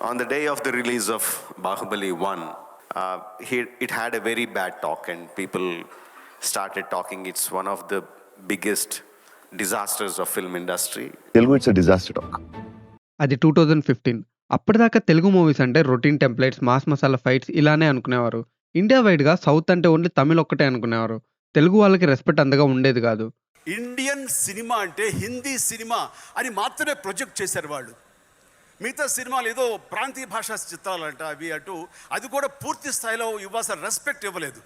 On the day of the release of Bahubali 1, it had a very bad talk, and people started talking it's one of the biggest disasters of film industry. Telugu, it's a disaster talk. అది 2015. అప్పటిదాకా Telugu movies అంటే routine templates, mass masala fights ఇలానే అనుకునేవారు. India వైడ్‌గా south అంటే only Tamil ఒక్కటే అనుకునేవారు. తెలుగు వాళ్ళకి రెస్పెక్ట్ అంతగా ఉండేది కాదు. ఇండియన్ సినిమా అంటే హిందీ సినిమా అని మాత్రమే ప్రొజెక్ట్ చేశారు వాళ్ళు. మిగతా సినిమాలు ఏదో ప్రాంతీయ భాషా చిత్రాలంట అవి అటు, అది కూడా పూర్తి స్థాయిలో ఇవ్వాల్సిన రెస్పెక్ట్ ఇవ్వలేదు.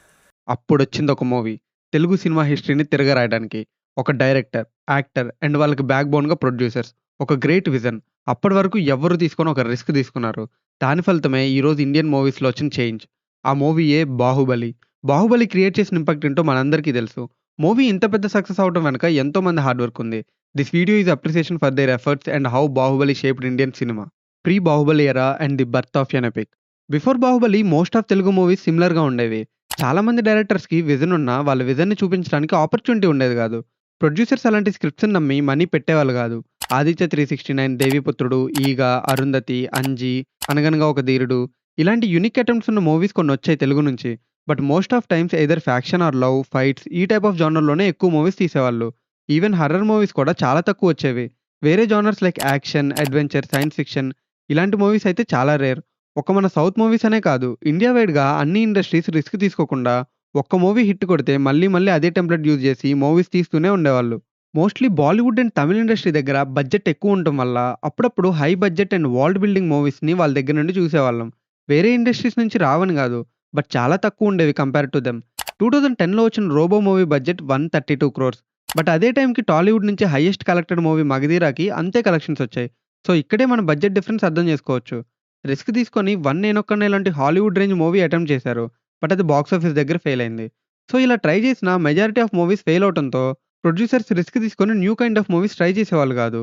అప్పుడొచ్చింది ఒక మూవీ తెలుగు సినిమా హిస్టరీని తిరగరాయడానికి. ఒక డైరెక్టర్, యాక్టర్ అండ్ వాళ్ళకి బ్యాక్ బోన్‌గా ప్రొడ్యూసర్స్. ఒక గ్రేట్ విజన్. అప్పటి వరకు ఎవ్వరు తీసుకొని ఒక రిస్క్ తీసుకున్నారు. దాని ఫలితమే ఈరోజు ఇండియన్ మూవీస్‌లో వచ్చిన చేంజ్. ఆ మూవీయే 'బాహుబలి'. 'బాహుబలి' క్రియేట్ చేసిన ఇంపాక్ట్ ఏంటో మనందరికీ తెలుసు. మూవీ ఇంత పెద్ద సక్సెస్ అవ్వడం వెనక ఎంతో మంది హార్డ్ వర్క్ ఉంది. This video is appreciation for their efforts and how 'Baahubali' shaped Indian cinema. Pre 'Baahubali' era and the birth of an epic. Before 'Baahubali' most of Telugu movies సిమిలర్‌గా ఉండేవి. చాలా మంది డైరెక్టర్స్‌కి విజన్ ఉన్నా వాళ్ళ విజన్‌ని చూపించడానికి ఆపర్చునిటీ ఉండేది కాదు. ప్రొడ్యూసర్స్ అలాంటి స్క్రిప్ట్స్‌ని నమ్మి మనీ పెట్టేవాళ్ళు కాదు. 'ఆదిత్య 369', 'దేవిపుత్రుడు', 'ఈగ', 'అరుంధతి', 'అంజి', 'అనగనగా ఒక ధీరుడు' ఇలాంటి యూనిక్ అటెంప్ట్స్ ఉన్న మూవీస్ కొన్ని వచ్చాయి తెలుగు నుంచి. But most of times either faction or love, fights ఈ టైప్ ఆఫ్ జానర్‌లోనే ఎక్కువ మూవీస్ తీసేవాళ్ళు. ఈవెన్ హర్రర్ మూవీస్ కూడా చాలా తక్కువ వచ్చేవి. వేరే genres like action, adventure, science fiction ఇలాంటి మూవీస్ అయితే చాలా రేర్. ఒక మన సౌత్ మూవీస్ అనే కాదు, ఇండియా వైడ్‌గా అన్ని ఇండస్ట్రీస్ రిస్క్ తీసుకోకుండా ఒక్క మూవీ హిట్ కొడితే మళ్ళీ మళ్ళీ అదే టెంప్లెట్ యూజ్ చేసి మూవీస్ తీస్తూనే ఉండేవాళ్ళు. Mostly Bollywood and Tamil industry దగ్గర బడ్జెట్ ఎక్కువ ఉండటం వల్ల అప్పుడప్పుడు high budget and world building మూవీస్‌ని వాళ్ళ దగ్గర నుండి చూసేవాళ్ళం. వేరే ఇండస్ట్రీస్ నుంచి రావని కాదు, బట్ చాలా తక్కువ ఉండేవి కంపేర్ టు దెమ్. 2010లో వచ్చిన 'Robo' movie budget 132 crores. But అదే టైంకి టాలీవుడ్ నుంచి హైయెస్ట్ కలెక్టెడ్ మూవీ 'మగధీర'కి అంతే కలెక్షన్స్ వచ్చాయి. సో ఇక్కడే మన బడ్జెట్ డిఫరెన్స్ అర్థం చేసుకోవచ్చు. రిస్క్ తీసుకొని 'వన్ నేనొక్కడినే' లాంటి హాలీవుడ్ రేంజ్ మూవీ అటెంప్ట్ చేశారు. బట్ అది బాక్స్ ఆఫీస్ దగ్గర ఫెయిల్ అయింది. సో ఇలా ట్రై చేసిన మెజారిటీ ఆఫ్ మూవీస్ ఫెయిల్ అవటంతో ప్రొడ్యూసర్స్ రిస్క్ తీసుకొని new kind of movies try చేసేవాళ్ళు కాదు.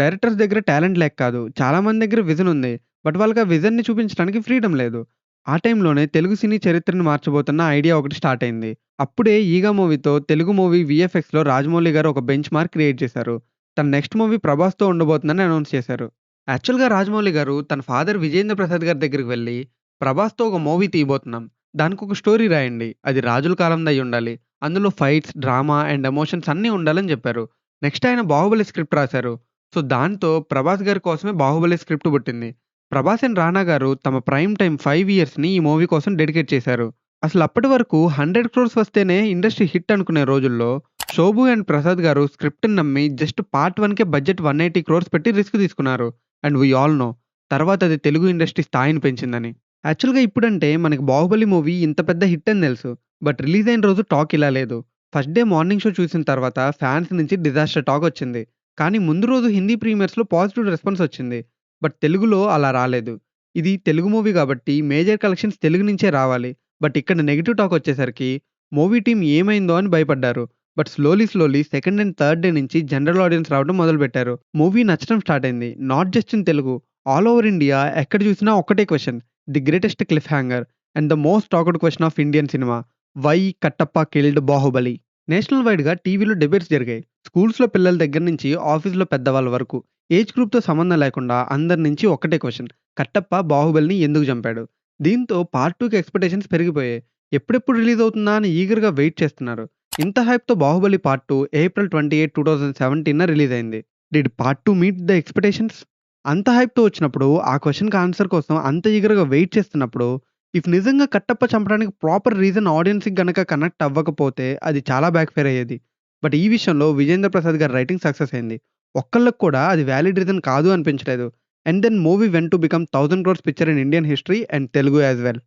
డైరెక్టర్స్ దగ్గర టాలెంట్ లేక కాదు, చాలా మంది దగ్గర విజన్ ఉంది. బట్ వాళ్ళకి ఆ విజన్‌ని చూపించడానికి ఫ్రీడమ్ లేదు. ఆ టైంలోనే తెలుగు సినీ చరిత్రను మార్చబోతున్న ఐడియా ఒకటి స్టార్ట్ అయింది. అప్పుడే 'ఈగ' మూవీతో తెలుగు మూవీ వీఎఫ్ఎక్స్‌లో రాజమౌళి గారు ఒక బెంచ్ మార్క్ క్రియేట్ చేశారు. తన నెక్స్ట్ మూవీ 'ప్రభాస్‌తో' ఉండబోతుందని అనౌన్స్ చేశారు. యాక్చువల్‌గా రాజమౌళి గారు తన ఫాదర్ విజయేంద్ర ప్రసాద్ గారి దగ్గరికి వెళ్లి 'ప్రభాస్‌తో ఒక మూవీ తీయబోతున్నాం. దానికొక స్టోరీ రాయండి. అది రాజుల కాలంది అయ్యుండాలి. అందులో ఫైట్స్, డ్రామా అండ్ ఎమోషన్స్ అన్నీ ఉండాలని చెప్పారు. నెక్స్ట్ ఆయన 'బాహుబలి' స్క్రిప్ట్ రాశారు. సో దాంతో ప్రభాస్ గారి కోసమే 'బాహుబలి' స్క్రిప్ట్ పుట్టింది. ప్రభాస్ అండ్ రానా గారు తమ ప్రైమ్ టైమ్ 5 ఇయర్స్‌ని ఈ మూవీ కోసం డెడికేట్ చేశారు. అసలు అప్పటి వరకు 100 క్రోర్స్ వస్తేనే ఇండస్ట్రీ హిట్ అనుకునే రోజుల్లో శోభు అండ్ ప్రసాద్ గారు స్క్రిప్ట్‌ని నమ్మి జస్ట్ పార్ట్ 1కే బడ్జెట్ 180 క్రోర్స్ పెట్టి రిస్క్ తీసుకున్నారు. అండ్ వి ఆల్ నో తర్వాత అది తెలుగు ఇండస్ట్రీ స్థాయిని పెంచిందని. యాక్చువల్‌గా ఇప్పుడంటే మనకి 'బాహుబలి' మూవీ ఇంత పెద్ద హిట్ అని తెలుసు. బట్ రిలీజ్ అయిన రోజు టాక్ ఇలా లేదు. ఫస్ట్ డే మార్నింగ్ షో చూసిన తర్వాత ఫ్యాన్స్ నుంచి డిజాస్టర్ టాక్ వచ్చింది. కానీ ముందు రోజు హిందీ ప్రీమియర్స్‌లో పాజిటివ్ రెస్పాన్స్ వచ్చింది. బట్ తెలుగులో అలా రాలేదు. ఇది తెలుగు మూవీ కాబట్టి మేజర్ కలెక్షన్స్ తెలుగు నుంచే రావాలి. బట్ ఇక్కడ నెగెటివ్ టాక్ వచ్చేసరికి మూవీ టీమ్ ఏమైందో అని భయపడ్డారు. But slowly second and third day నుంచి జనరల్ ఆడియన్స్ రావడం మొదలుపెట్టారు. మూవీ నచ్చడం స్టార్ట్ అయింది. Not just in Telugu, all over India ఎక్కడ చూసినా ఒక్కటే question, the greatest cliff hanger and the most talked question of Indian cinema, why Kattappa killed Baahubali? National వైడ్‌గా టీవీలో డిబేట్స్ జరిగాయి. స్కూల్స్‌లో పిల్లల దగ్గర నుంచి ఆఫీస్‌లో పెద్దవాళ్ళ వరకు ఏజ్ గ్రూప్‌తో సంబంధం లేకుండా అందరి నుంచి ఒక్కటే క్వెషన్, కట్టప్ప బాహుబలిని ఎందుకు చంపాడు? దీంతో పార్ట్ 2కి ఎక్స్‌పెక్టేషన్స్ పెరిగిపోయాయి. ఎప్పుడెప్పుడు రిలీజ్ అవుతుందా అని ఈగర్‌గా వెయిట్ చేస్తున్నారు. ఇంత హైప్‌తో బాహుబలి పార్ట్ 2 ఏప్రిల్ 28, 2017 రిలీజ్ అయింది. Did part 2 meet the expectations? అంత హైప్‌తో వచ్చినప్పుడు ఆ క్వెషన్‌కి ఆన్సర్ కోసం అంత ఈగర్‌గా వెయిట్ చేస్తున్నప్పుడు ఇఫ్ నిజంగా కట్టప్ప చంపడానికి ప్రాపర్ రీజన్ ఆడియన్స్‌కి గనక కనెక్ట్ అవ్వకపోతే అది చాలా బ్యాక్ ఫైర్ అయ్యేది. బట్ ఈ విషయంలో విజేంద్ర ప్రసాద్ గారి రైటింగ్ సక్సెస్ అయింది. ఒక్కళ్ళకి కూడా అది వ్యాలిడ్ రీజన్ కాదు అనిపించలేదు. And then movie went to become 1000 crores picture in Indian history and Telugu as well.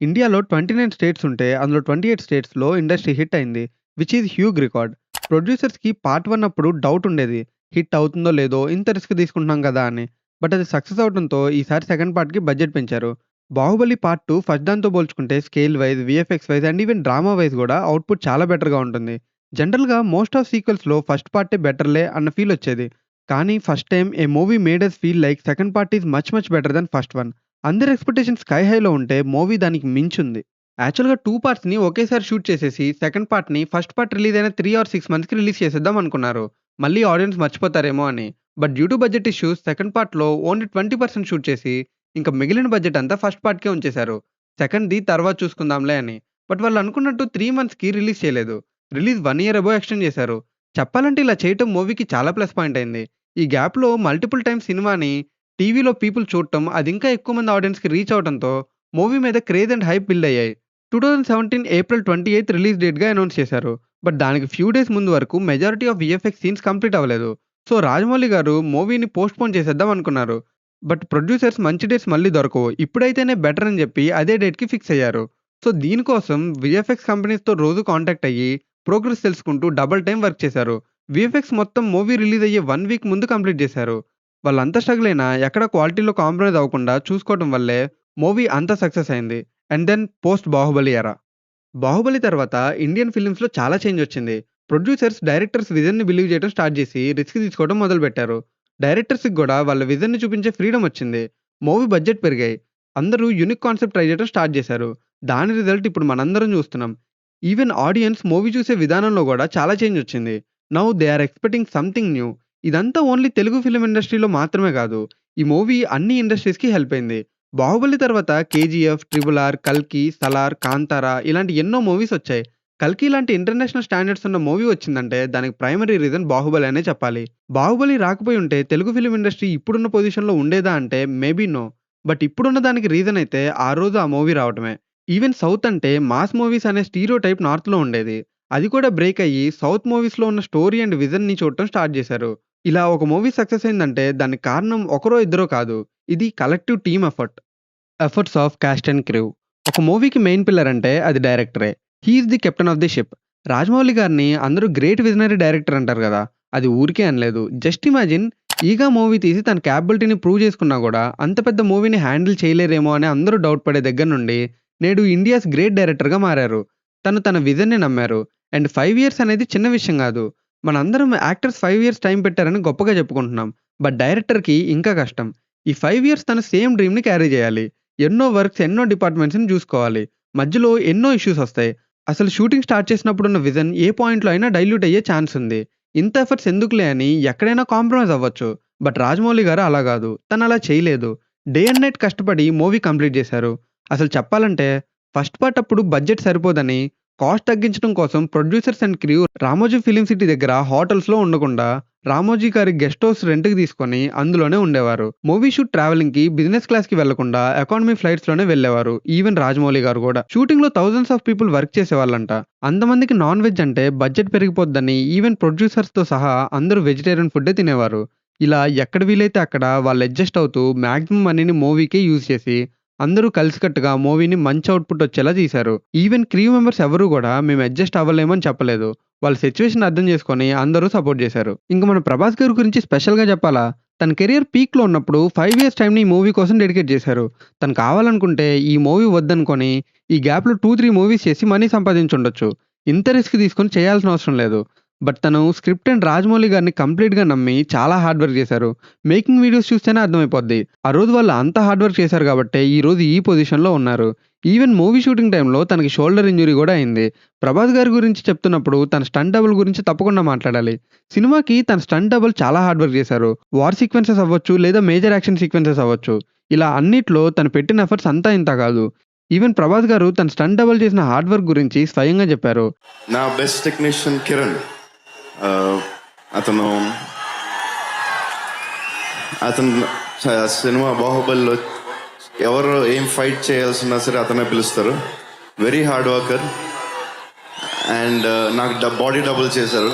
ఇండియాలో 29 స్టేట్స్ ఉంటే అందులో 28 స్టేట్స్‌లో ఇండస్ట్రీ హిట్ అయింది. Which is huge record. ప్రొడ్యూసర్స్‌కి పార్ట్ 1 అప్పుడు డౌట్ ఉండేది. హిట్ అవుతుందో లేదో ఇంత రిస్క్ తీసుకుంటున్నాం కదా అని. బట్ అది సక్సెస్ అవడంతో ఈసారి సెకండ్ పార్ట్‌కి బడ్జెట్ పెంచారు. 'బాహుబలి' పార్ట్ 2 ఫస్ట్ దాంతో పోల్చుకుంటే scale wise, VFX wise and even drama wise కూడా అవుట్‌పుట్ చాలా బెటర్‌గా ఉంటుంది. జనరల్‌గా మోస్ట్ ఆఫ్ సీక్వెల్స్‌లో ఫస్ట్ పార్టే బెటర్‌లే అన్న ఫీల్ వచ్చేది. కానీ first time a movie made us feel like second part is much better than first one. అందరి ఎక్స్‌పెక్టేషన్స్ స్కై హైలో ఉంటే మూవీ దానికి మించుంది. యాక్చువల్‌గా 2 పార్ట్స్‌ని ఒకేసారి షూట్ చేసేసి సెకండ్ పార్ట్‌ని ఫస్ట్ పార్ట్ రిలీజ్ అయిన 3 ఆర్ 6 మంత్స్‌కి రిలీజ్ చేసేద్దాం అనుకున్నారు. మళ్ళీ ఆడియన్స్ మర్చిపోతారేమో అని. But due to budget issues second పార్ట్‌లో ఓన్లీ 20% షూట్ చేసి ఇంకా మిగిలిన బడ్జెట్ అంతా ఫస్ట్ పార్ట్‌కే ఉంచేశారు. సెకండ్‌ది తర్వాత చూసుకుందాంలే అని. బట్ వాళ్ళు అనుకున్నట్టు 3 మంత్స్‌కి రిలీజ్ చేయలేదు. రిలీజ్ 1 ఇయర్ అబోవ్ ఎక్స్‌టెండ్ చేశారు. చెప్పాలంటే ఇలా చేయటం మూవీకి చాలా ప్లస్ పాయింట్ అయింది. ఈ గ్యాప్‌లో మల్టిపుల్ టైమ్స్ సినిమాని టీవీలో పీపుల్ చూడటం, అది ఇంకా ఎక్కువ మంది ఆడియన్స్‌కి రీచ్ అవ్వడంతో మూవీ మీద క్రేజ్ అండ్ హైప్ బిల్డ్ అయ్యాయి. 2017 ఏప్రిల్ 28 రిలీజ్ డేట్‌గా అనౌన్స్ చేశారు. బట్ దానికి ఫ్యూ డేస్ ముందు వరకు majority of VFX scenes complete అవ్వలేదు. సో రాజమౌళి గారు మూవీని పోస్ట్‌పోన్ చేసేద్దాం అనుకున్నారు. బట్ ప్రొడ్యూసర్స్ మంచి డేట్స్ మళ్ళీ దొరకవు. ఇప్పుడైతేనే బెటర్ అని చెప్పి అదే డేట్‌కి ఫిక్స్ అయ్యారు. సో దీనికోసం వీఎఫ్ఎక్స్ కంపెనీస్‌తో రోజు కాంటాక్ట్ అయ్యి ప్రోగ్రెస్ తెలుసుకుంటూ డబుల్ టైమ్ వర్క్ చేశారు. వీఎఫ్ఎక్స్ మొత్తం మూవీ రిలీజ్ అయ్యే 1 వీక్ ముందు కంప్లీట్ చేశారు. వాళ్ళంత స్ట్రగుల్ అయినా ఎక్కడ క్వాలిటీలో కాంప్రమైజ్ అవ్వకుండా చూసుకోవడం వల్లే మూవీ అంత సక్సెస్ అయింది. అండ్ దెన్ పోస్ట్ 'బాహుబలి' ఎరా. 'బాహుబలి' తర్వాత ఇండియన్ ఫిల్మ్స్‌లో చాలా చేంజ్ వచ్చింది. ప్రొడ్యూసర్స్ డైరెక్టర్స్ విజన్‌ని బిలీవ్ చేయడం స్టార్ట్ చేసి రిస్క్ తీసుకోవడం మొదలుపెట్టారు. డైరెక్టర్స్‌కి గూడా వాళ్ళ విజన్‌ని చూపించే ఫ్రీడమ్ వచ్చింది. మూవీ బడ్జెట్ పెరిగాయి. అందరూ యూనిక్ కాన్సెప్ట్ ట్రై చేయడం స్టార్ట్ చేశారు. దాని రిజల్ట్ ఇప్పుడు మనందరం చూస్తున్నాం. ఈవెన్ ఆడియన్స్ మూవీ చూసే విధానంలో గూడా చాలా చేంజ్ వచ్చింది. Now they are expecting something new. ఇదంతా ఓన్లీ తెలుగు ఫిల్మ్ ఇండస్ట్రీలో మాత్రమే కాదు. ఈ మూవీ అన్ని ఇండస్ట్రీస్‌కి హెల్ప్ అయింది. 'బాహుబలి' తర్వాత 'కేజీఎఫ్', 'ట్రిపుల్ ఆర్', 'కల్కి', 'సలార్', 'కాంతార' ఇలాంటి ఎన్నో మూవీస్ వచ్చాయి. 'కల్కి' లాంటి ఇంటర్నేషనల్ స్టాండర్డ్స్ ఉన్న మూవీ వచ్చిందంటే దానికి ప్రైమరీ రీజన్ 'బాహుబలి' అనే చెప్పాలి. 'బాహుబలి' రాకపోయి ఉంటే తెలుగు ఫిల్మ్ ఇండస్ట్రీ ఇప్పుడున్న పొజిషన్‌లో ఉండేదా అంటే మేబీ నో. బట్ ఇప్పుడున్న దానికి రీజన్ అయితే ఆ రోజు ఆ మూవీ రావటమే. ఈవెన్ సౌత్ అంటే మాస్ మూవీస్ అనే స్టీరియోటైప్ నార్త్‌లో ఉండేది. అది కూడా బ్రేక్ అయ్యి సౌత్ మూవీస్‌లో ఉన్న స్టోరీ అండ్ విజన్‌ని చూడటం స్టార్ట్ చేశారు. ఇలా ఒక మూవీ సక్సెస్ అయిందంటే దానికి కారణం ఒకరో ఇద్దరో కాదు. ఇది collective team effort. Efforts of cast and crew. ఒక మూవీకి మెయిన్ పిల్లర్ అంటే అది డైరెక్టరే. He is the captain of the ship. Rajamouli గారిని అందరూ గ్రేట్ విజనరీ డైరెక్టర్ అంటారు కదా! అది ఊరికే అనలేదు. జస్ట్ ఇమాజిన్ 'ఈగా' మూవీ తీసి తన కేపబిలిటీని ప్రూవ్ చేసుకున్నా గూడా అంత పెద్ద మూవీని హ్యాండిల్ చేయలేరేమో అని అందరూ డౌట్ పడే దగ్గర నుండి నేడు ఇండియాస్ గ్రేట్ డైరెక్టర్‌గా మారారు. తను తన విజన్‌ని నమ్మారు. అండ్ 5 ఇయర్స్ అనేది చిన్న విషయం గాదు. మనందరం యాక్టర్స్ 5 ఇయర్స్ టైం పెట్టారని గొప్పగా చెప్పుకుంటున్నాం. బట్ డైరెక్టర్‌కి ఇంకా కష్టం. ఈ 5 ఇయర్స్ తన సేమ్ డ్రీమ్‌ని క్యారీ చేయాలి. ఎన్నో వర్క్స్, ఎన్నో డిపార్ట్‌మెంట్స్‌ని చూసుకోవాలి. మధ్యలో ఎన్నో ఇష్యూస్ వస్తాయి. అసలు షూటింగ్ స్టార్ట్ చేసినప్పుడున్న విజన్ ఏ పాయింట్‌లో అయినా డైల్యూట్ అయ్యే ఛాన్స్ ఉంది. ఇంత ఎఫర్ట్స్ ఎందుకులే అని ఎక్కడైనా కాంప్రమైజ్ అవ్వచ్చు. బట్ రాజమౌళి గారు అలా గాదు. తను అలా చేయలేదు. డే అండ్ నైట్ కష్టపడి మూవీ కంప్లీట్ చేశారు. అసలు చెప్పాలంటే ఫస్ట్ పార్ట్ అప్పుడు బడ్జెట్ సరిపోదని కాస్ట్ తగ్గించడం కోసం producers and crew Ramoji film city దగ్గర హోటల్స్‌లో ఉండకుండా రామోజీ గారి గెస్ట్ హౌస్ రెంట్‌కి తీసుకొని అందులోనే ఉండేవారు. మూవీ షూట్ ట్రావెలింగ్‌కి బిజినెస్ క్లాస్‌కి వెళ్లకుండా ఎకానమీ ఫ్లైట్స్‌లోనే వెళ్ళేవారు. ఈవెన్ రాజమౌళి గారు గూడా. షూటింగ్‌లో థౌసండ్స్ ఆఫ్ పీపుల్ వర్క్ చేసేవాళ్ళంట. అంతమందికి నాన్ వెజ్ అంటే బడ్జెట్ పెరిగిపోద్దని ఈవెన్ ప్రొడ్యూసర్స్‌తో సహా అందరూ వెజిటేరియన్ ఫుడ్డే తినేవారు. ఇలా ఎక్కడ వీలైతే అక్కడ వాళ్ళు అడ్జస్ట్ అవుతూ మాక్సిమం మనీని మూవీకే యూజ్ చేసి అందరూ కలిసికట్టుగా మూవీని మంచి అవుట్‌పుట్ వచ్చేలా తీశారు. ఈవెన్ క్రూ మెంబర్స్ ఎవరు గూడా మేము అడ్జస్ట్ అవ్వలేమని చెప్పలేదు. వాళ్ళ సిట్యుయేషన్ అర్థం చేసుకొని అందరూ సపోర్ట్ చేశారు. ఇంక మన 'ప్రభాస్' గారి గురించి స్పెషల్‌గా చెప్పాలా? తన కెరియర్ పీక్‌లో ఉన్నప్పుడు 5 ఇయర్స్ టైమ్‌ని ఈ మూవీ కోసం డెడికేట్ చేశారు. తను కావాలనుకుంటే ఈ మూవీ వద్దనుకొని ఈ గ్యాప్‌లో 2, 3 మూవీస్ చేసి మనీ సంపాదించుండొచ్చు. ఇంత రిస్క్ తీసుకొని చేయాల్సిన అవసరం లేదు. బట్ తను స్క్రిప్ట్ అండ్ రాజమౌళి గారిని కంప్లీట్‌గా నమ్మి చాలా హార్డ్ వర్క్ చేశారు. మేకింగ్ వీడియోస్ చూస్తేనే అర్థమైపోద్ది. ఆ రోజు వాళ్ళు అంత హార్డ్ వర్క్ చేశారు కాబట్టే ఈ రోజు ఈ పొజిషన్‌లో ఉన్నారు. ఈవెన్ మూవీ షూటింగ్ టైమ్‌లో తనకి షోల్డర్ ఇంజ్యూరీ గూడా అయింది. 'ప్రభాస్' గారి గురించి చెప్తున్నప్పుడు తన స్టంట్ డబుల్ గురించి తప్పకుండా మాట్లాడాలి. సినిమాకి తన స్టంట్ డబుల్ చాలా హార్డ్ వర్క్ చేశారు. వార్ సీక్వెన్సెస్ అవ్వచ్చు, లేదా మేజర్ యాక్షన్ సీక్వెన్సెస్ అవ్వచ్చు. ఇలా అన్నిట్లో తను పెట్టిన ఎఫర్ట్స్ అంతా ఇంత కాదు. ఈవెన్ 'ప్రభాస్' గారు తన స్టంట్ డబుల్ చేసిన హార్డ్ వర్క్ గురించి స్వయంగా చెప్పారు. నా బెస్ట్ టెక్నీషియన్ కిరణ్. అతను అతను సినిమా 'బాహుబలిలో' ఎవరు ఏం ఫైట్ చేయాల్సినా సరే అతనే పిలుస్తారు. Very hard worker. అండ్ నాకు బాడీ డబుల్ చేశారు.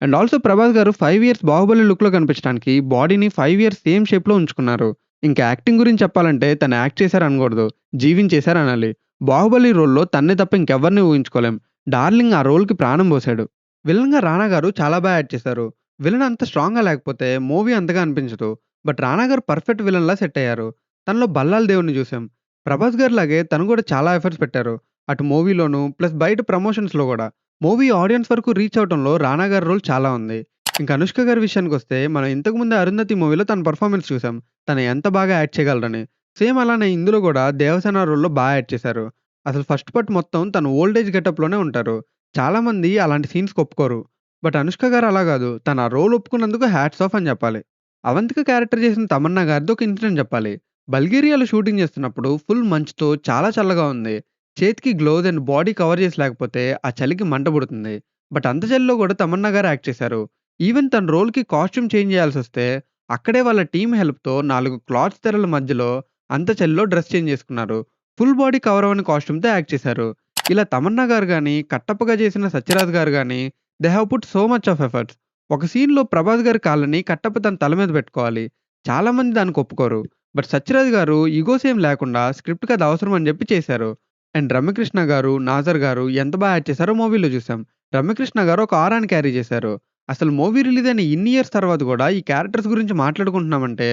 అండ్ ఆల్సో 'ప్రభాస్' గారు 5 ఇయర్స్ 'బాహుబలి' లుక్‌లో కనిపించడానికి బాడీని 5 ఇయర్స్ సేమ్ షేప్‌లో ఉంచుకున్నారు. ఇంకా యాక్టింగ్ గురించి చెప్పాలంటే తను యాక్ట్ చేశారనకూడదు. జీవించేశారనాలి. 'బాహుబలి' రోల్‌లో తన్నే తప్ప ఇంకెవ్వరిని ఊహించుకోలేం. డార్లింగ్ ఆ రోల్‌కి ప్రాణం పోసాడు. విలన్‌గా 'రానా' గారు చాలా యాక్ట్ చేశారు. విలన్ అంత స్ట్రాంగ్‌గా లేకపోతే మూవీ అంతగా అనిపించదు. బట్ 'రానా' గారు పర్ఫెక్ట్ విలన్‌లా సెట్ అయ్యారు. తనలో బల్లాల దేవుడిని చూసాం. 'ప్రభాస్' గారిలాగే తను కూడా చాలా ఎఫర్ట్స్ పెట్టారు. అటు మూవీలోను ప్లస్ బయట ప్రమోషన్స్‌లో గూడా. మూవీ ఆడియన్స్ వరకు రీచ్ అవ్వటంలో 'రానా' గారి రోల్ చాలా ఉంది. ఇంకా 'అనుష్క' గారి విషయానికొస్తే మనం ఇంతకు ముందే 'అరుంధతి' మూవీలో తన పెర్ఫార్మన్స్ చూసాం. తను ఎంత బాగా యాక్ట్ చేయగలరని. సేమ్ అలానే ఇందులో గూడా 'దేవసేన' రోల్‌లో యాక్ట్ చేశారు. అసలు ఫస్ట్ పార్ట్ మొత్తం తను ఓల్డ్ ఏజ్ గెటప్‌లోనే ఉంటారు. చాలామంది అలాంటి సీన్స్‌కి ఒప్పుకోరు. బట్ 'అనుష్క' గారు అలా గాదు. తను ఆ రోల్ ఒప్పుకున్నందుకు హ్యాట్స్ ఆఫ్ అని జెప్పాలి. 'అవంతిక' క్యారెక్టర్ చేసిన 'తమన్నా' గారిది ఒక ఇన్సిడెంట్ జెప్పాలి. బల్గేరియాలో షూటింగ్ చేస్తున్నప్పుడు ఫుల్ మంచుతో చాలా చల్లగా ఉంది. చేతికి గ్లోవ్స్ అండ్ బాడీ కవర్ చేసి లేకపోతే ఆ చలికి మంట పుడుతుంది. బట్ అంత చలిలో కూడా తమన్నా గారు యాక్ట్ చేశారు. ఈవెన్ తన రోల్‌కి కాస్ట్యూమ్ చేంజ్ చేయాల్సొస్తే అక్కడే వాళ్ళ టీమ్ హెల్ప్‌తో 4 క్లాత్ తెరల మధ్యలో అంత చలిలో డ్రెస్ చేంజ్ చేసుకున్నారు. ఫుల్ బాడీ కవర్ అవ్వని కాస్ట్యూమ్‌తో యాక్ట్ చేశారు. ఇలా తమన్నా గారు గాని, కట్టప్పగా చేసిన సత్యరాజ్ గారు గాని they have put so much of efforts. ఒక సీన్‌లో ప్రభాస్ గారి కాళ్ళని కట్టప్ప తన తల మీద పెట్టుకోవాలి. చాలా మంది దానికి ఒప్పుకోరు. బట్ సత్యరాజ్ గారు ఇగోస్ ఏం లేకుండా స్క్రిప్ట్‌కి అది అవసరం అని చెప్పి చేశారు. అండ్ రమ్యకృష్ణ గారు, నాజర్ గారు ఎంత బాగా యాక్ట్ చేశారో మూవీలో చూసాం. రమ్యకృష్ణ గారు ఒక ఆరాని క్యారీ చేశారు. అసలు మూవీ రిలీజ్ అయిన ఇన్ని ఇయర్స్ తర్వాత కూడా ఈ క్యారెక్టర్స్ గురించి మాట్లాడుకుంటున్నామంటే,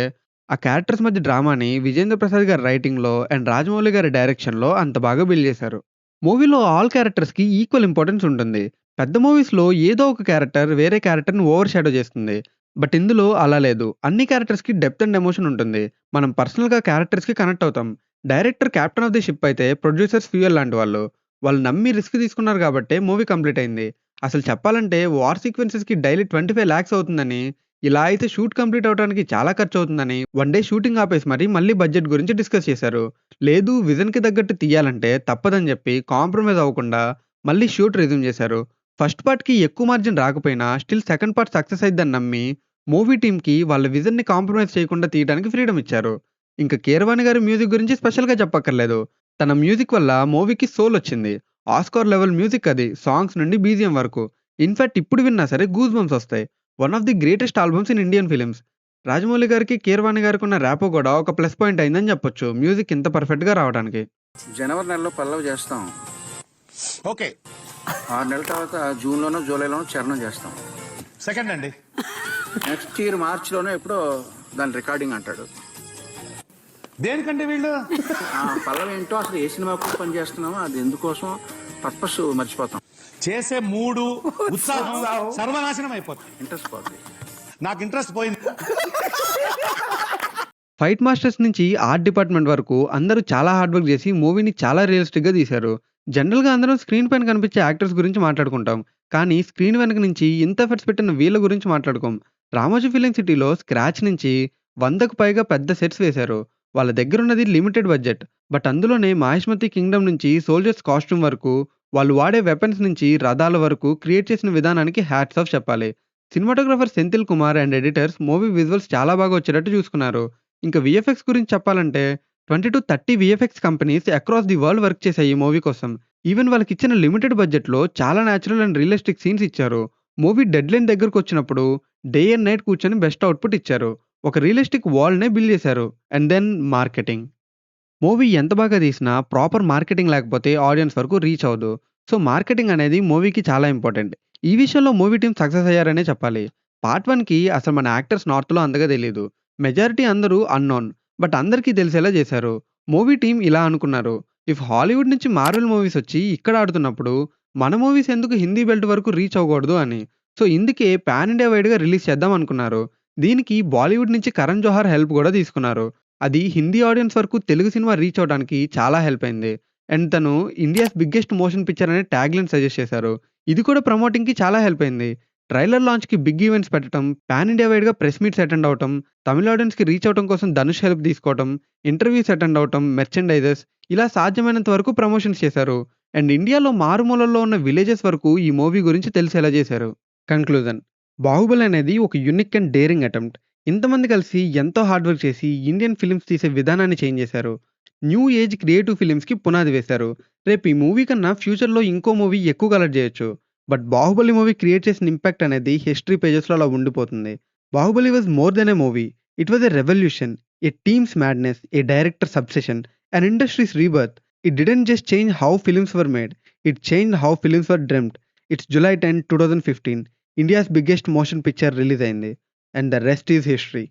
ఆ క్యారెక్టర్స్ మధ్య డ్రామాని విజేంద్ర ప్రసాద్ గారి రైటింగ్‌లో అండ్ రాజమౌళి గారి డైరెక్షన్‌లో అంత బాగా బిల్డ్ చేశారు. మూవీలో ఆల్ క్యారెక్టర్స్‌కి ఈక్వల్ ఇంపార్టెన్స్ ఉంటుంది. పెద్ద మూవీస్‌లో ఏదో ఒక క్యారెక్టర్ వేరే క్యారెక్టర్‌ని ఓవర్ షాడో చేస్తుంది. బట్ ఇందులో అలా లేదు. అన్ని క్యారెక్టర్స్‌కి డెప్త్ అండ్ ఎమోషన్ ఉంటుంది. మనం పర్సనల్‌గా క్యారెక్టర్స్‌కి కనెక్ట్ అవుతాం. Director captain of the ship అయితే ప్రొడ్యూసర్స్ ఫ్యూయల్ లాంటి వాళ్ళు. వాళ్ళు నమ్మి రిస్క్ తీసుకున్నారు కాబట్టే మూవీ కంప్లీట్ అయింది. అసలు చెప్పాలంటే వార్ సీక్వెన్సెస్‌కి డైలీ 25 లాక్స్ అవుతుందని, ఇలా అయితే షూట్ కంప్లీట్ అవ్వడానికి చాలా ఖర్చు అవుతుందని, వన్ డే షూటింగ్ ఆపేసి మళ్ళీ బడ్జెట్ గురించి డిస్కస్ చేశారు. లేదు విజన్‌కి తగ్గట్టు తీయాలంటే తప్పదని చెప్పి కాంప్రమైజ్ అవ్వకుండా మళ్ళీ షూట్ రెజ్యూమ్ చేశారు. ఫస్ట్ పార్ట్‌కి ఎక్కువ మార్జిన్ రాకపోయినా స్టిల్ సెకండ్ పార్ట్ సక్సెస్ అయిద్దని నమ్మి మూవీ టీమ్‌కి వాళ్ళ విజన్‌ని కాంప్రమైజ్ చేయకుండా తీయడానికి ఫ్రీడమ్ ఇచ్చారు. ఇంక కీరవాణి గారి మ్యూజిక్ గురించి స్పెషల్‌గా చెప్పక్కర్లేదు. తన మ్యూజిక్ వల్ల మూవీకి సోల్ వచ్చింది. ఆస్కార్ లెవెల్ మ్యూజిక్ అది. సాంగ్స్ నుండి బీజీఎం వరకు. ఇన్‌ఫాక్ట్ ఇప్పుడు విన్నా సరే గూస్ బంప్స్ వస్తాయి. One of the greatest albums in Indian films. Rajamouli గారికి, కీరవాణి గారికి ఉన్న ర్యాపో కూడా ఒక ప్లస్ పాయింట్ అయిందని చెప్పొచ్చు. మ్యూజిక్ ఇంత పర్ఫెక్ట్‌గా రావడానికి. జనవరి నెలలో పల్లవి చేస్తాం. ఓకే 6 నెలల తర్వాత జూన్‌లోనో, జూలైలోనో చరణం చేస్తాం. సెకండ్ అండి. నెక్స్ట్ ఇయర్ మార్చిలోనో ఎప్పుడో దాని రికార్డింగ్ అంటాడు. దేనికండి వీళ్ళు? పల్లవి ఏంటో అసలు ఏ సినిమాకు పని చేస్తున్నామో అది ఎందుకోసం పర్పస్ మర్చిపోతాం. చేసే మూడు ఉత్సాహం సర్వనాశనం అయిపోతుంది. ఇంట్రెస్ట్ పోతుంది. నాకు ఇంట్రెస్ట్ పోయింది. ఫైట్ మాస్టర్స్ నుంచి ఆర్ట్ డిపార్ట్మెంట్ వరకు అందరూ చాలా హార్డ్ వర్క్ చేసి మూవీని చాలా రియలిస్టిక్‌గా తీశారు. జనరల్‌గా అందరం స్క్రీన్ పైన కనిపించే యాక్టర్స్ గురించి మాట్లాడుకుంటాం. కానీ స్క్రీన్ వెనక నుంచి ఇంత ఎఫర్ట్స్ పెట్టిన వీళ్ళ గురించి మాట్లాడుకోం. రామోజీ ఫిలిం సిటీలో స్క్రాచ్ నుంచి 100కు పైగా పెద్ద సెట్స్ వేశారు. వాళ్ళ దగ్గరున్నది లిమిటెడ్ బడ్జెట్. బట్ అందులోనే మహేష్మతి కింగ్డమ్ నుంచి సోల్జర్స్ కాస్ట్యూమ్ వరకు, వాళ్ళు వాడే వెపన్స్ నుంచి రథాల వరకు క్రియేట్ చేసిన విధానానికి హ్యాట్స్ ఆఫ్ చెప్పాలి. Cinematographer Senthil Kumar and editors movie visuals చాలా బాగా వచ్చేటట్టు చూసుకున్నారు. ఇంకా వీఎఫ్ఎక్స్ గురించి చెప్పాలంటే 20-30 VFX companies across the world work చేశాయి ఈ మూవీ కోసం. ఈవెన్ వాళ్ళకిచ్చిన లిమిటెడ్ బడ్జెట్‌లో చాలా న్యాచురల్ అండ్ రియలిస్టిక్ సీన్స్ ఇచ్చారు. మూవీ డెడ్‌లైన్ దగ్గరకొచ్చినప్పుడు డే అండ్ నైట్ కూర్చొని బెస్ట్ అవుట్‌పుట్ ఇచ్చారు. ఒక రియలిస్టిక్ వరల్డ్‌నే బిల్డ్ చేశారు. And then marketing. మూవీ ఎంత బాగా తీసినా ప్రాపర్ మార్కెటింగ్ లేకపోతే ఆడియన్స్ వరకు రీచ్ అవ్వదు. సో మార్కెటింగ్ అనేది మూవీకి చాలా ఇంపార్టెంట్. ఈ విషయంలో మూవీ టీమ్ సక్సెస్ అయ్యారనే చెప్పాలి. పార్ట్ 1కి అసలు మన యాక్టర్స్ నార్త్‌లో అంతగా తెలీదు. మెజారిటీ అందరూ అన్‌నోన్. బట్ అందరికీ తెలిసేలా చేశారు. మూవీ టీమ్ ఇలా అనుకున్నారు. ఇఫ్ హాలీవుడ్ నుంచి మార్వెల్ మూవీస్ వచ్చి ఇక్కడ ఆడుతున్నప్పుడు మన మూవీస్ ఎందుకు హిందీ బెల్ట్ వరకు రీచ్ అవ్వకూడదు అని. సో ఇందుకే పాన్ ఇండియా వైడ్‌గా రిలీజ్ చేద్దాం అనుకున్నారు. దీనికి బాలీవుడ్ నుంచి కరణ్ జోహార్ హెల్ప్ కూడా తీసుకున్నారు. అది హిందీ ఆడియన్స్ వరకు తెలుగు సినిమా రీచ్ అవ్వడానికి చాలా హెల్ప్ అయింది. అండ్ తను ఇండియాస్ బిగ్గెస్ట్ మోషన్ పిక్చర్ అనే ట్యాగ్‌లైన్ సజెస్ట్ చేశారు. ఇది కూడా ప్రమోటింగ్‌కి చాలా హెల్ప్ అయింది. ట్రైలర్ లాంచ్‌కి బిగ్ ఈవెంట్స్ పెట్టడం, పాన్ ఇండియా వైడ్‌గా ప్రెస్ మీట్స్ అటెండ్ అవ్వటం, తమిళ ఆడియన్స్‌కి రీచ్ అవ్వటం కోసం ధనుష్ హెల్ప్ తీసుకోవటం, ఇంటర్వ్యూస్ అటెండ్ అవ్వటం, మెర్చండైజర్స్ ఇలా సాధ్యమైనంత వరకు ప్రమోషన్స్ చేశారు. అండ్ ఇండియాలో మారుమూలల్లో ఉన్న విలేజెస్ వరకు ఈ మూవీ గురించి తెలిసేలా చేశారు. కన్క్లూజన్. 'బాహుబలి' అనేది ఒక యూనిక్ అండ్ డేరింగ్ అటెంప్ట్. ఇంతమంది కలిసి ఎంతో హార్డ్ వర్క్ చేసి ఇండియన్ ఫిల్మ్స్ తీసే విధానాన్ని చేంజ్ చేశారు. న్యూ ఏజ్ క్రియేటివ్ ఫిల్మ్స్‌కి పునాది వేశారు. రేపు ఈ మూవీ కన్నా ఫ్యూచర్‌లో ఇంకో మూవీ ఎక్కువ కలెక్ట్ చేయొచ్చు. బట్ 'బాహుబలి' మూవీ క్రియేట్ చేసిన ఇంపాక్ట్ అనేది హిస్టరీ పేజెస్‌లో అలా ఉండిపోతుంది. 'Baahubali' was more than a movie. It was a revolution, a teams madness, a directors obsession, an industry's rebirth. It didn't just change how films were made, it changed how films were dreamt. It's July 10, 2015. India's biggest motion picture release అయింది. And the rest is history.